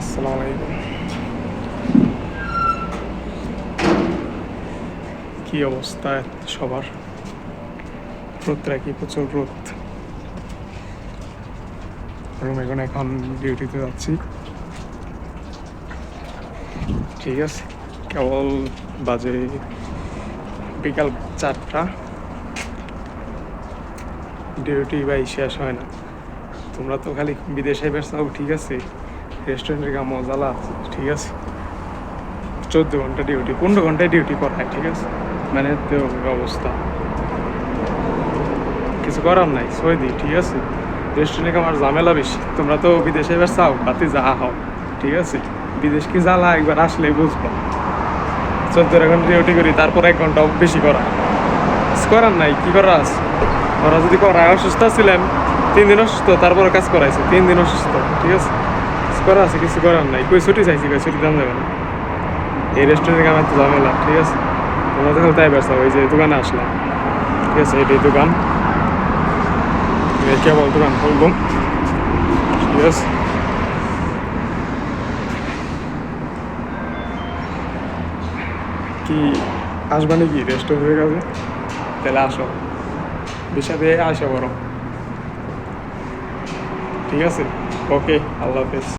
আসসালামু আলাইকুম। কি অবস্থা সবার? রোদটা কি প্রচুর রোদ। এখন ডিউটিতে যাচ্ছি। ঠিক আছে, কেবল বাজে বিকাল 4টা। ডিউটি ভাই শেষ হয় না। তোমরা তো খালি বিদেশে বেরছাও, ঠিক আছে, রেস্টুরেন্টের কাম মজালা আছে, ঠিক আছে। 14 ঘন্টা ডিউটি, 15 ঘন্টায় ডিউটি করায়, ঠিক আছে। মানে তো অবস্থা কিছু করার নাই, সৌদি, ঠিক আছে। রেস্টুরেন্টে আমার ঝামেলা বেশি। তোমরা তো বিদেশে এবার চাও বাতি যা হও, ঠিক আছে। বিদেশ কি জ্বালা একবার আসলেই বুঝবো। 14 ঘন্টা ডিউটি করি, তারপর 1 ঘন্টা বেশি করা, কিছু করার নাই। কি করা আছে? ওরা যদি করায়, অসুস্থ ছিলেন 3 দিন অসুস্থ, তারপরে কাজ করাইছে 3 দিন অসুস্থ, ঠিক আছে। কিছু করা আছে, কিছু করার নাই। কই ছুটি চাইছি, কই ছুটি দাম যাবে না। এই রেস্টুরেন্টে আমার তো ঝামেলা, ঠিক আছে। তোমরা তো তাই ব্যবসা, ওই যে দোকানে আসলাম, ঠিক আছে। এটাই দোকান, কেবল দোকান খুলবো, ঠিক আছে। কি আসবা নাকি রেস্টুরেন্টের কাছে? তাহলে আসো, বিষাদে আসো বরং, ঠিক আছে। ওকে, আল্লাহ হাফেজ।